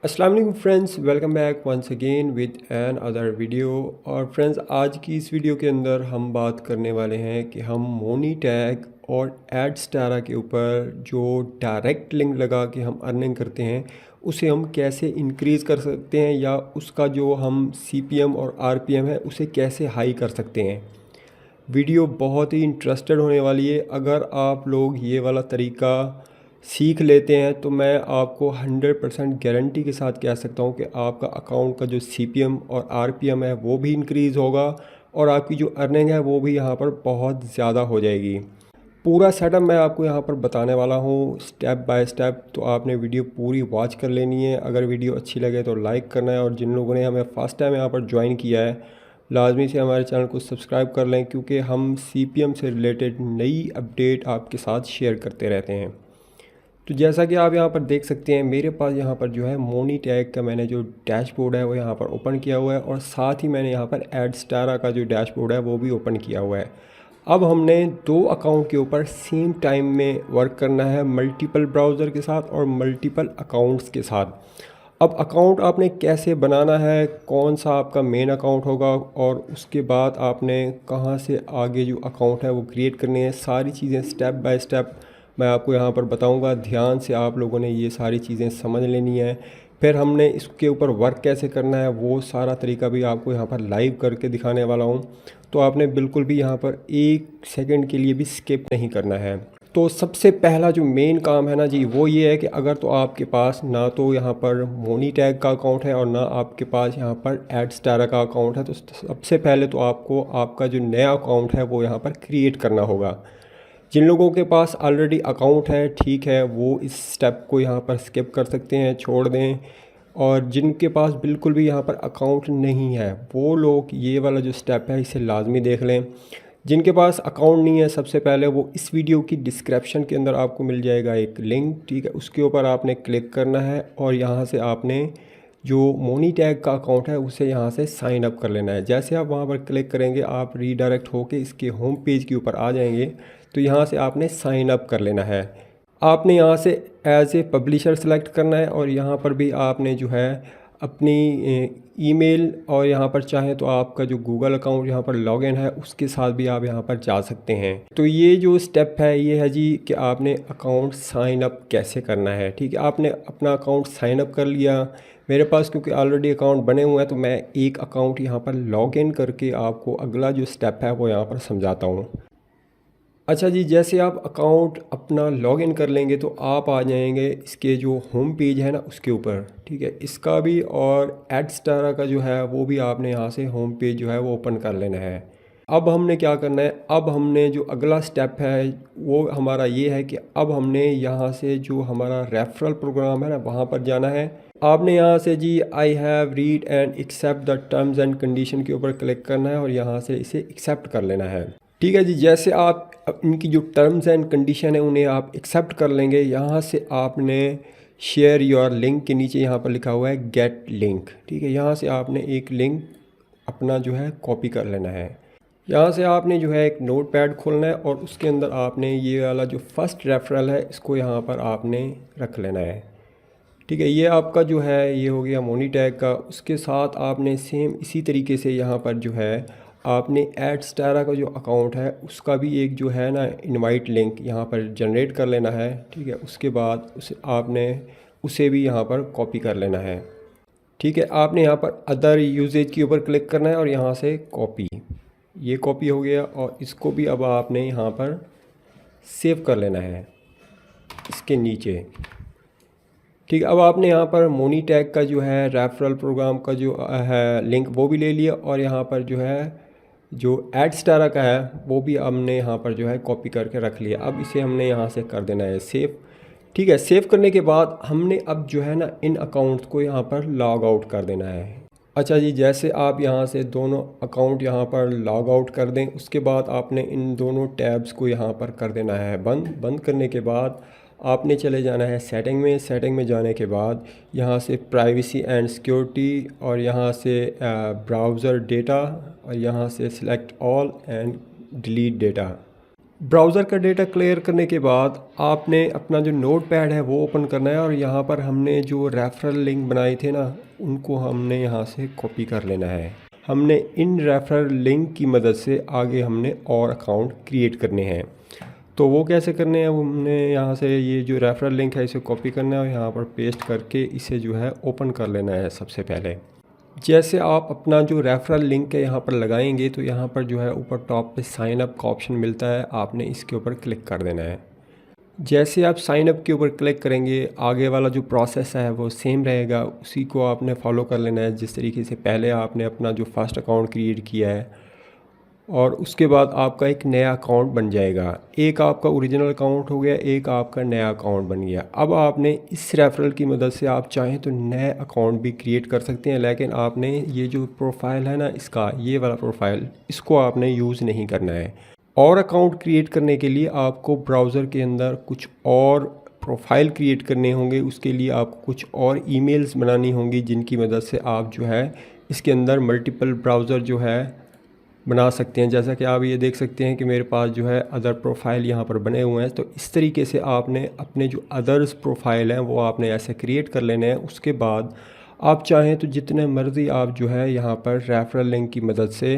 अस्सलाम वालेकुम friends, welcome back once again with another video. और फ्रेंड्स, आज की इस वीडियो के अंदर हम बात करने वाले हैं कि हम मोनी टैग और एडस्टारा के ऊपर जो डायरेक्ट लिंक लगा के हम अर्निंग करते हैं उसे हम कैसे इंक्रीज़ कर सकते हैं, या उसका जो हम सीपीएम और आरपीएम है उसे कैसे हाई कर सकते हैं। वीडियो बहुत ही इंटरेस्टेड होने वाली है। अगर आप लोग ये वाला तरीका सीख लेते हैं तो मैं आपको 100% गारंटी के साथ कह सकता हूँ कि आपका अकाउंट का जो सीपीएम और आरपीएम है वो भी इंक्रीज़ होगा और आपकी जो अर्निंग है वो भी यहाँ पर बहुत ज़्यादा हो जाएगी। पूरा सेटअप मैं आपको यहाँ पर बताने वाला हूँ स्टेप बाय स्टेप, तो आपने वीडियो पूरी वॉच कर लेनी है। अगर वीडियो अच्छी लगे तो लाइक करना है, और जिन लोगों ने हमें फ़र्स्ट टाइम यहाँ पर ज्वाइन किया है लाजमी से हमारे चैनल को सब्सक्राइब कर लें, क्योंकि हम सीपीएम से रिलेटेड नई अपडेट आपके साथ शेयर करते रहते हैं। तो जैसा कि आप यहाँ पर देख सकते हैं, मेरे पास यहाँ पर जो है मोनी टैग का मैंने जो डैशबोर्ड है वो यहाँ पर ओपन किया हुआ है, और साथ ही मैंने यहाँ पर एडस्टारा का जो डैशबोर्ड है वो भी ओपन किया हुआ है। अब हमने दो अकाउंट के ऊपर सेम टाइम में वर्क करना है, मल्टीपल ब्राउज़र के साथ और मल्टीपल अकाउंट्स के साथ। अब अकाउंट आपने कैसे बनाना है, कौन सा आपका मेन अकाउंट होगा, और उसके बाद आपने कहाँ से आगे जो अकाउंट है वो क्रिएट करने हैं, सारी चीज़ें स्टेप बाय स्टेप मैं आपको यहाँ पर बताऊँगा। ध्यान से आप लोगों ने ये सारी चीज़ें समझ लेनी है। फिर हमने इसके ऊपर वर्क कैसे करना है वो सारा तरीका भी आपको यहाँ पर लाइव करके दिखाने वाला हूँ। तो आपने बिल्कुल भी यहाँ पर एक सेकंड के लिए भी स्किप नहीं करना है। तो सबसे पहला जो मेन काम है ना जी, वो ये है कि अगर तो आपके पास ना तो यहाँ पर मोनी टैग का अकाउंट है और ना आपके पास यहाँ पर एडस्टारा का अकाउंट है, तो सबसे पहले तो आपको आपका जो नया अकाउंट है वो यहाँ पर क्रिएट करना होगा। जिन लोगों के पास ऑलरेडी अकाउंट है, ठीक है, वो इस स्टेप को यहाँ पर स्किप कर सकते हैं, छोड़ दें। और जिनके पास बिल्कुल भी यहाँ पर अकाउंट नहीं है वो लोग ये वाला जो स्टेप है इसे लाजमी देख लें। जिनके पास अकाउंट नहीं है, सबसे पहले वो इस वीडियो की डिस्क्रिप्शन के अंदर आपको मिल जाएगा एक लिंक, ठीक है, उसके ऊपर आपने क्लिक करना है और यहाँ से आपने जो मोनी टैग का अकाउंट है उसे यहाँ से साइन अप कर लेना है। जैसे आप वहाँ पर क्लिक करेंगे आप रीडायरेक्ट होके इसके होम पेज के ऊपर आ जाएंगे। तो यहाँ से आपने साइन अप कर लेना है। आपने यहाँ से एज ए पब्लिशर सेलेक्ट करना है, और यहाँ पर भी आपने जो है अपनी ईमेल और यहाँ पर चाहें तो आपका जो गूगल अकाउंट यहाँ पर लॉगिन है उसके साथ भी आप यहाँ पर जा सकते हैं। तो ये जो स्टेप है ये है जी कि आपने अकाउंट साइन अप कैसे करना है। ठीक है, आपने अपना अकाउंट साइन अप कर लिया। मेरे पास क्योंकि ऑलरेडी अकाउंट बने हुए हैं तो मैं एक अकाउंट यहाँ पर लॉगिन करके आपको अगला जो स्टेप है वो यहाँ पर समझाता हूँ। अच्छा जी, जैसे आप अकाउंट अपना लॉगिन कर लेंगे तो आप आ जाएंगे इसके जो होम पेज है ना उसके ऊपर, ठीक है, इसका भी और एडस्टारा का जो है वो भी आपने यहाँ से होम पेज जो है वो ओपन कर लेना है। अब हमने क्या करना है, अब हमने जो अगला स्टेप है वो हमारा ये है कि अब हमने यहाँ से जो हमारा रेफरल प्रोग्राम है ना वहाँ पर जाना है। आपने यहाँ से जी I have read and accept the terms and condition के ऊपर क्लिक करना है और यहाँ से इसे एक्सेप्ट कर लेना है। ठीक है जी, जैसे आप इनकी जो टर्म्स एंड कंडीशन है उन्हें आप एक्सेप्ट कर लेंगे, यहाँ से आपने शेयर योर लिंक के नीचे यहाँ पर लिखा हुआ है गेट लिंक, ठीक है, यहाँ से आपने एक लिंक अपना जो है कॉपी कर लेना है। यहाँ से आपने जो है एक नोट पैड खोलना है और उसके अंदर आपने ये वाला जो फर्स्ट रेफरल है इसको यहाँ पर आपने रख लेना है। ठीक है, ये आपका जो है ये हो गया मोनी टैग का। उसके साथ आपने सेम इसी तरीके से यहाँ पर जो है आपने एडस्टारा का जो अकाउंट है उसका भी एक जो है ना इनवाइट लिंक यहाँ पर जनरेट कर लेना है। ठीक है, उसके बाद उसे भी यहाँ पर कॉपी कर लेना है। ठीक है, आपने यहाँ पर अदर यूजेज के ऊपर क्लिक करना है और यहाँ से कॉपी, ये कॉपी हो गया, और इसको भी अब आपने यहाँ पर सेव कर लेना है इसके नीचे। ठीक है, अब आपने यहाँ पर मोनी टैग का जो है रेफरल प्रोग्राम का जो है लिंक वो भी ले लिया, और यहाँ पर जो है जो एडस्टारा का है वो भी हमने यहाँ पर जो है कॉपी करके रख लिया। अब इसे हमने यहाँ से कर देना है सेव। ठीक है, सेव करने के बाद हमने अब जो है ना इन अकाउंट्स को यहाँ पर लॉग आउट कर देना है। अच्छा जी, जैसे आप यहाँ से दोनों अकाउंट यहाँ पर लॉग आउट कर दें उसके बाद आपने इन दोनों टैब्स को यहाँ पर कर देना है बंद। बंद करने के बाद आपने चले जाना है सेटिंग में। सेटिंग में जाने के बाद यहाँ से प्राइवेसी एंड सिक्योरिटी, और यहाँ से ब्राउज़र डेटा, और यहाँ से select all and delete data. Browser का डेटा क्लियर करने के बाद आपने अपना जो नोटपैड है वो ओपन करना है और यहाँ पर हमने जो रेफरल लिंक बनाए थे ना, उनको हमने यहाँ से कॉपी कर लेना है। हमने इन रेफरल लिंक की मदद से आगे हमने और अकाउंट क्रिएट करने हैं। तो वो कैसे करने हैं, वो हमने यहाँ से ये जो रेफरल लिंक है इसे कॉपी करना है और यहाँ पर पेस्ट करके इसे जो है ओपन कर लेना है। सबसे पहले जैसे आप अपना जो रेफरल लिंक है यहाँ पर लगाएंगे तो यहाँ पर जो है ऊपर टॉप पे साइन अप का ऑप्शन मिलता है, आपने इसके ऊपर क्लिक कर देना है। जैसे आप साइन अप के ऊपर क्लिक करेंगे आगे वाला जो प्रोसेस है वो सेम रहेगा, उसी को आपने फॉलो कर लेना है जिस तरीके से पहले आपने अपना जो फर्स्ट अकाउंट क्रिएट किया है और उसके बाद आपका एक नया अकाउंट बन जाएगा। एक आपका ओरिजिनल अकाउंट हो गया, एक आपका नया अकाउंट बन गया। अब आपने इस रेफरल की मदद से आप चाहें तो नए अकाउंट भी क्रिएट कर सकते हैं, लेकिन आपने ये जो प्रोफाइल है ना इसका, ये वाला प्रोफाइल, इसको आपने यूज़ नहीं करना है। और अकाउंट क्रिएट करने के लिए आपको ब्राउज़र के अंदर कुछ और प्रोफाइल क्रिएट करने होंगे, उसके लिए आपको कुछ और ईमेल्स बनानी होंगी जिनकी मदद से आप जो है इसके अंदर मल्टीपल ब्राउज़र जो है बना सकते हैं। जैसा कि आप ये देख सकते हैं कि मेरे पास जो है अदर प्रोफाइल यहाँ पर बने हुए हैं। तो इस तरीके से आपने अपने जो अदर्स प्रोफाइल हैं वो आपने ऐसे क्रिएट कर लेने हैं। उसके बाद आप चाहें तो जितने मर्ज़ी आप जो है यहाँ पर रेफरल लिंक की मदद से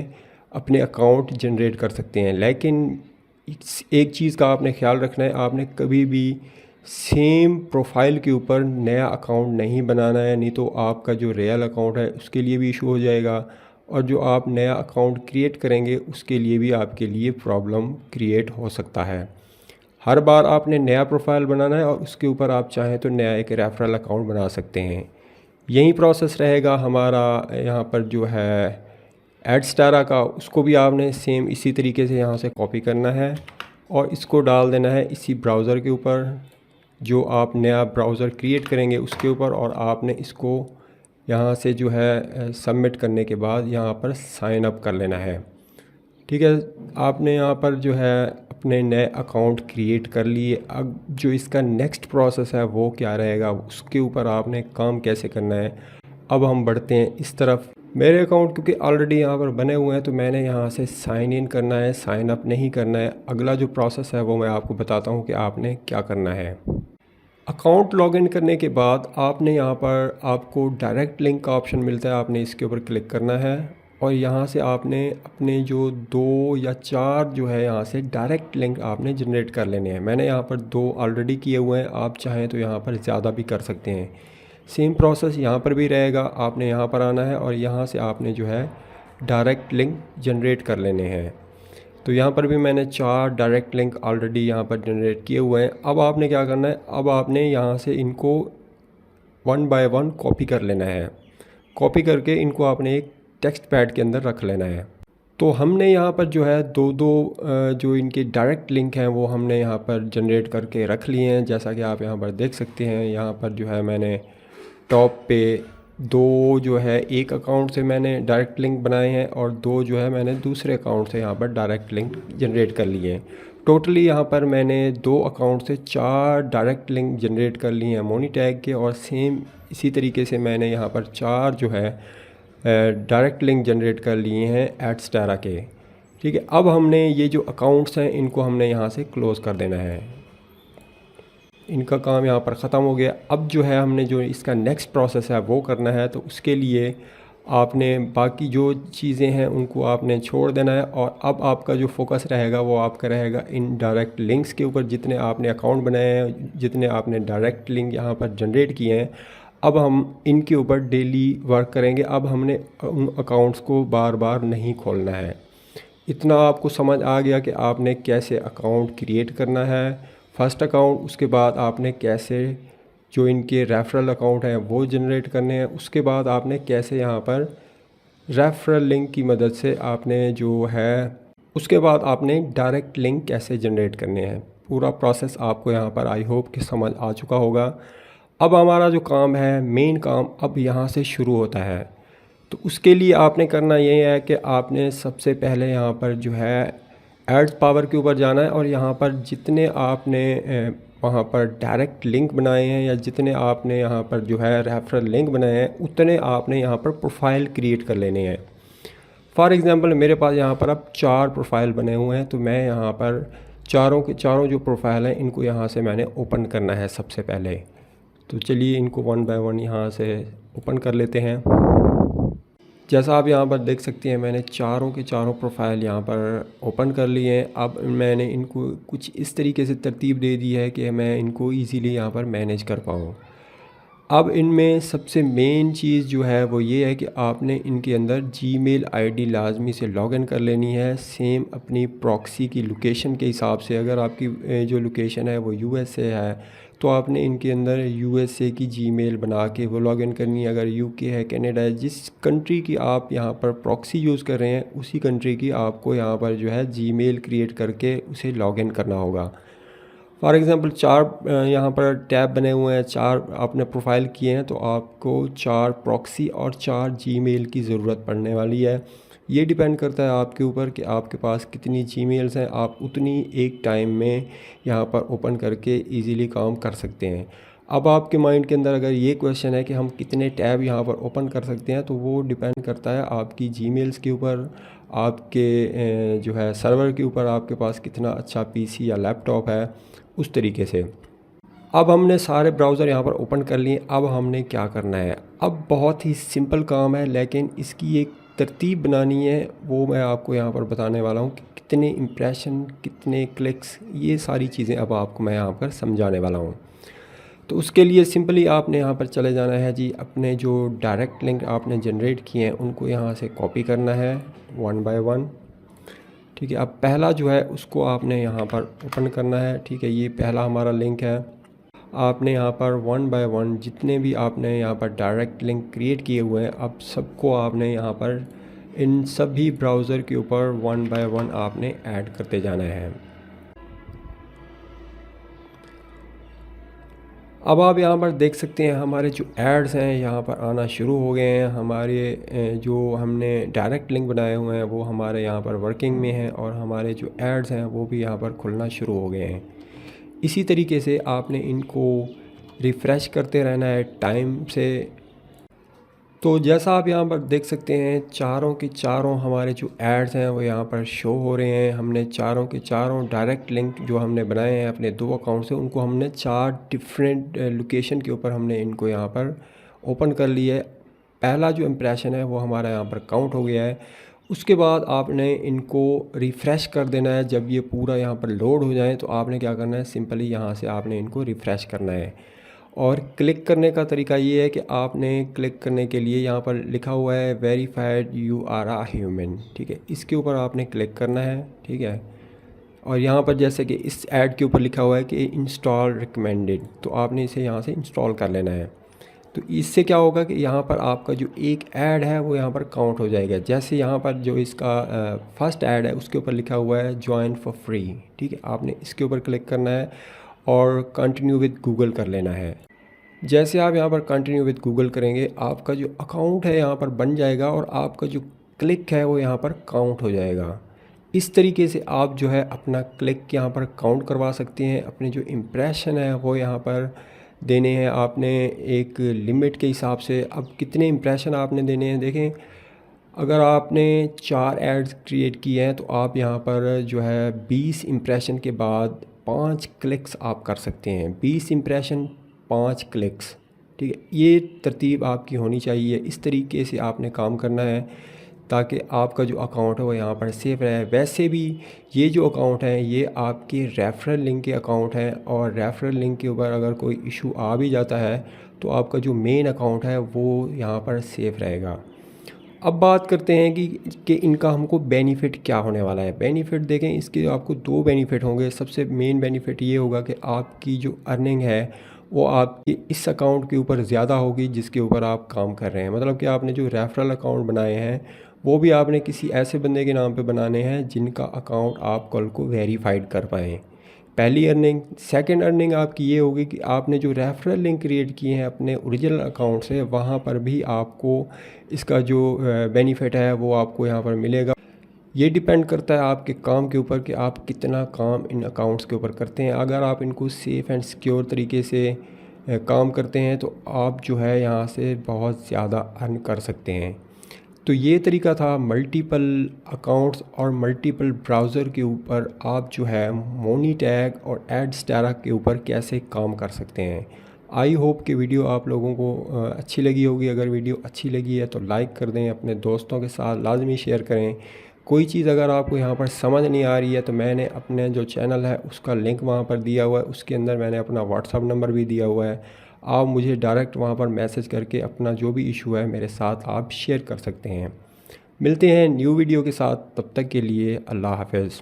अपने अकाउंट जनरेट कर सकते हैं, लेकिन एक चीज़ का आपने ख्याल रखना है, आपने कभी भी सेम प्रोफाइल के ऊपर नया अकाउंट नहीं बनाना है, नहीं तो आपका जो रियल अकाउंट है उसके लिए भी इशू हो जाएगा और जो आप नया अकाउंट क्रिएट करेंगे उसके लिए भी आपके लिए प्रॉब्लम क्रिएट हो सकता है। हर बार आपने नया प्रोफाइल बनाना है और उसके ऊपर आप चाहें तो नया एक रेफरल अकाउंट बना सकते हैं। यही प्रोसेस रहेगा हमारा यहाँ पर जो है एडस्टारा का, उसको भी आपने सेम इसी तरीके से यहाँ से कॉपी करना है और इसको डाल देना है इसी ब्राउज़र के ऊपर, जो आप नया ब्राउज़र क्रिएट करेंगे उसके ऊपर, और आपने इसको यहाँ से जो है सबमिट करने के बाद यहाँ पर साइन अप कर लेना है। ठीक है, आपने यहाँ पर जो है अपने नए अकाउंट क्रिएट कर लिए। अब जो इसका नेक्स्ट प्रोसेस है वो क्या रहेगा, उसके ऊपर आपने काम कैसे करना है, अब हम बढ़ते हैं इस तरफ। मेरे अकाउंट क्योंकि ऑलरेडी यहाँ पर बने हुए हैं तो मैंने यहाँ से साइन इन करना है, साइन अप नहीं करना है। अगला जो प्रोसेस है वो मैं आपको बताता हूँ कि आपने क्या करना है। अकाउंट लॉगिन करने के बाद आपने यहाँ पर आपको डायरेक्ट लिंक का ऑप्शन मिलता है, आपने इसके ऊपर क्लिक करना है और यहाँ से आपने अपने जो 2 या 4 जो है यहाँ से डायरेक्ट लिंक आपने जनरेट कर लेने हैं। मैंने यहाँ पर 2 ऑलरेडी किए हुए हैं, आप चाहें तो यहाँ पर ज़्यादा भी कर सकते हैं। सेम प्रोसेस यहाँ पर भी रहेगा, आपने यहाँ पर आना है और यहाँ से आपने जो है डायरेक्ट लिंक जनरेट कर लेने हैं। तो यहाँ पर भी मैंने 4 डायरेक्ट लिंक ऑलरेडी यहाँ पर जनरेट किए हुए हैं। अब आपने क्या करना है, अब आपने यहाँ से इनको 1 बाय 1 कॉपी कर लेना है। कॉपी करके इनको आपने एक टेक्स्ट पैड के अंदर रख लेना है। तो हमने यहाँ पर जो है दो जो इनके डायरेक्ट लिंक हैं वो हमने यहाँ पर जनरेट करके रख लिए हैं। जैसा कि आप यहाँ पर देख सकते हैं, यहाँ पर जो है मैंने टॉप पे 2 जो है एक अकाउंट से मैंने डायरेक्ट लिंक बनाए हैं और 2 जो है मैंने दूसरे अकाउंट से यहाँ पर डायरेक्ट लिंक जनरेट कर लिए हैं। टोटली यहाँ पर मैंने 2 अकाउंट से 4 डायरेक्ट लिंक जनरेट कर लिए हैं मोनीटैग के, और सेम इसी तरीके से मैंने यहाँ पर 4 जो है डायरेक्ट लिंक जनरेट कर लिए हैं एडस्टारा के। ठीक है, अब हमने ये जो अकाउंट्स हैं इनको हमने यहाँ से क्लोज़ कर देना है। इनका काम यहाँ पर ख़त्म हो गया। अब जो है हमने जो इसका नेक्स्ट प्रोसेस है वो करना है, तो उसके लिए आपने बाकी जो चीज़ें हैं उनको आपने छोड़ देना है और अब आपका जो फोकस रहेगा वो आपका रहेगा इन डायरेक्ट लिंक्स के ऊपर। जितने आपने अकाउंट बनाए हैं, जितने आपने डायरेक्ट लिंक यहाँ पर जनरेट किए हैं, अब हम इनके ऊपर डेली वर्क करेंगे। अब हमने उन अकाउंट्स को बार बार नहीं खोलना है। इतना आपको समझ आ गया कि आपने कैसे अकाउंट क्रिएट करना है फर्स्ट अकाउंट, उसके बाद आपने कैसे जो इनके रेफरल अकाउंट हैं वो जनरेट करने हैं, उसके बाद आपने कैसे यहाँ पर रेफरल लिंक की मदद से आपने जो है, उसके बाद आपने डायरेक्ट लिंक कैसे जनरेट करने हैं। पूरा प्रोसेस आपको यहाँ पर आई होप कि समझ आ चुका होगा। अब हमारा जो काम है, मेन काम अब यहाँ से शुरू होता है। तो उसके लिए आपने करना ये है कि आपने सबसे पहले यहाँ पर जो है एड्स पावर के ऊपर जाना है और यहाँ पर जितने आपने वहाँ पर डायरेक्ट लिंक बनाए हैं या जितने आपने यहाँ पर जो है रेफरल लिंक बनाए हैं, उतने आपने यहाँ पर प्रोफाइल क्रिएट कर लेने हैं। फॉर एग्ज़ाम्पल मेरे पास यहाँ पर अब 4 प्रोफाइल बने हुए हैं, तो मैं यहाँ पर चारों के चारों जो प्रोफाइल हैं इनको यहाँ से मैंने ओपन करना है सबसे पहले। तो चलिए इनको वन बाय वन यहाँ से ओपन कर लेते हैं। जैसा आप यहाँ पर देख सकते हैं मैंने चारों के चारों प्रोफाइल यहाँ पर ओपन कर लिए हैं। अब मैंने इनको कुछ इस तरीके से तरतीब दे दी है कि मैं इनको इजीली यहाँ पर मैनेज कर पाऊँ। अब इनमें सबसे मेन चीज़ जो है वो ये है कि आपने इनके अंदर जीमेल आईडी लाजमी से लॉगिन कर लेनी है, सेम अपनी प्रॉक्सी की लोकेशन के हिसाब से। अगर आपकी जो लोकेशन है वो यूएसए है तो आपने इनके अंदर यूएसए की जीमेल बना के वो लॉगिन करनी है। अगर यूके है, कनाडा है, जिस कंट्री की आप यहाँ पर प्रॉक्सी यूज़ कर रहे हैं उसी कंट्री की आपको यहाँ पर जो है जीमेल क्रिएट करके उसे लॉगिन करना होगा। फॉर एग्ज़ाम्पल 4 यहाँ पर टैब बने हुए हैं, 4 आपने प्रोफाइल किए हैं तो आपको 4 प्रॉक्सी और 4 जीमेल की ज़रूरत पड़ने वाली है। ये डिपेंड करता है आपके ऊपर कि आपके पास कितनी जीमेल्स हैं, आप उतनी एक टाइम में यहाँ पर ओपन करके इजीली काम कर सकते हैं। अब आपके माइंड के अंदर अगर ये क्वेश्चन है कि हम कितने टैब यहाँ पर ओपन कर सकते हैं, तो वो डिपेंड करता है आपकी जीमेल्स के ऊपर, आपके जो है सर्वर के ऊपर, आपके पास कितना अच्छा पीसी या लैपटॉप है, उस तरीके से। अब हमने सारे ब्राउज़र यहाँ पर ओपन कर लिए। अब हमने क्या करना है, अब बहुत ही सिंपल काम है लेकिन इसकी एक तरतीब बनानी है, वो मैं आपको यहाँ पर बताने वाला हूँ कि कितने इम्प्रेशन, कितने क्लिक्स, ये सारी चीज़ें अब आपको मैं यहाँ पर समझाने वाला हूँ। तो उसके लिए सिंपली आपने यहाँ पर चले जाना है जी, अपने जो डायरेक्ट लिंक आपने जनरेट किए हैं उनको यहाँ से कॉपी करना है वन बाय वन। ठीक है, अब पहला जो है उसको आपने यहाँ पर ओपन करना है। ठीक है, ये पहला हमारा लिंक है। आपने यहाँ पर वन बाय वन जितने भी आपने यहाँ पर डायरेक्ट लिंक क्रिएट किए हुए हैं, अब सबको आपने यहाँ पर इन सभी ब्राउज़र के ऊपर वन बाय वन आपने ऐड करते जाना है। अब आप यहाँ पर देख सकते हैं हमारे जो एड्स हैं यहाँ पर आना शुरू हो गए हैं। हमारे जो हमने डायरेक्ट लिंक बनाए हुए हैं वो हमारे यहाँ पर वर्किंग में हैं और हमारे जो एड्स हैं वो भी यहाँ पर खुलना शुरू हो गए हैं। इसी तरीके से आपने इनको रिफ़्रेश करते रहना है टाइम से। तो जैसा आप यहाँ पर देख सकते हैं चारों के चारों हमारे जो एड्स हैं वो यहाँ पर शो हो रहे हैं। हमने चारों के चारों डायरेक्ट लिंक जो हमने बनाए हैं अपने 2 अकाउंट से, उनको हमने 4 डिफरेंट लोकेशन के ऊपर हमने इनको यहाँ पर ओपन कर लिया है। पहला जो इम्प्रेशन है वो हमारा यहाँ पर काउंट हो गया है। उसके बाद आपने इनको रिफ़्रेश कर देना है। जब ये पूरा यहाँ पर लोड हो जाए तो आपने क्या करना है, सिंपली यहाँ से आपने इनको रिफ़्रेश करना है। और क्लिक करने का तरीका ये है कि आपने क्लिक करने के लिए यहाँ पर लिखा हुआ है verified you are a human. ठीक है, इसके ऊपर आपने क्लिक करना है। ठीक है, और यहाँ पर जैसे कि इस ऐड के ऊपर लिखा हुआ है कि इंस्टॉल रिकमेंडेड, तो आपने इसे यहाँ से इंस्टॉल कर लेना है। तो इससे क्या होगा कि यहाँ पर आपका जो एक ऐड है वो यहाँ पर काउंट हो जाएगा। जैसे यहाँ पर जो इसका फर्स्ट ऐड है उसके ऊपर लिखा हुआ है ज्वाइन फॉर फ्री। ठीक है, आपने इसके ऊपर क्लिक करना है और कंटिन्यू विद गूगल कर लेना है। जैसे आप यहाँ पर कंटिन्यू विद गूगल करेंगे आपका जो अकाउंट है यहाँ पर बन जाएगा और आपका जो क्लिक है वो यहाँ पर काउंट हो जाएगा। इस तरीके से आप जो है अपना क्लिक यहाँ पर काउंट करवा सकते हैं। अपने जो इम्प्रेशन है वो यहाँ पर देने हैं आपने एक लिमिट के हिसाब से। अब कितने इम्प्रेशन आपने देने हैं देखें, अगर आपने 4 एड्स क्रिएट किए हैं तो आप यहाँ पर जो है 20 इम्प्रेशन के बाद 5 क्लिक्स आप कर सकते हैं। 20 इम्प्रेशन 5 क्लिक्स। ठीक है, ये तरतीब आपकी होनी चाहिए। इस तरीके से आपने काम करना है ताकि आपका जो अकाउंट है वो यहाँ पर सेफ रहे। वैसे भी ये जो अकाउंट है ये आपके रेफरल लिंक के अकाउंट हैं और रेफरल लिंक के ऊपर अगर कोई इशू आ भी जाता है तो आपका जो मेन अकाउंट है वो यहाँ पर सेफ रहेगा। अब बात करते हैं कि इनका हमको बेनिफ़िट क्या होने वाला है। बेनिफ़िट देखें, इसके आपको 2 बेनिफ़िट होंगे। सबसे मेन बेनिफ़िट ये होगा कि आपकी जो अर्निंग है वो आपके इस अकाउंट के ऊपर ज़्यादा होगी जिसके ऊपर आप काम कर रहे हैं। मतलब कि आपने जो रेफरल अकाउंट बनाए हैं वो भी आपने किसी ऐसे बंदे के नाम पे बनाने हैं जिनका अकाउंट आप कल को वेरीफाइड कर पाएँ। पहली अर्निंग। सेकंड अर्निंग आपकी ये होगी कि आपने जो रेफरल लिंक क्रिएट किए हैं अपने ओरिजिनल अकाउंट से, वहाँ पर भी आपको इसका जो बेनिफिट है वो आपको यहाँ पर मिलेगा। ये डिपेंड करता है आपके काम के ऊपर कि आप कितना काम इन अकाउंट्स के ऊपर करते हैं। अगर आप इनको सेफ़ एंड सिक्योर तरीके से काम करते हैं तो आप जो है यहाँ से बहुत ज़्यादा अर्न कर सकते हैं। तो ये तरीका था मल्टीपल अकाउंट्स और मल्टीपल ब्राउज़र के ऊपर आप जो है मोनी टैग और एडस्टारा के ऊपर कैसे काम कर सकते हैं। आई होप कि वीडियो आप लोगों को अच्छी लगी होगी। अगर वीडियो अच्छी लगी है तो लाइक कर दें, अपने दोस्तों के साथ लाजमी शेयर करें। कोई चीज़ अगर आपको यहाँ पर समझ नहीं आ रही है तो मैंने अपने जो चैनल है उसका लिंक वहाँ पर दिया हुआ है, उसके अंदर मैंने अपना व्हाट्सअप नंबर भी दिया हुआ है। आप मुझे डायरेक्ट वहाँ पर मैसेज करके अपना जो भी इशू है मेरे साथ आप शेयर कर सकते हैं। मिलते हैं न्यू वीडियो के साथ, तब तक के लिए अल्लाह हाफ़िज़।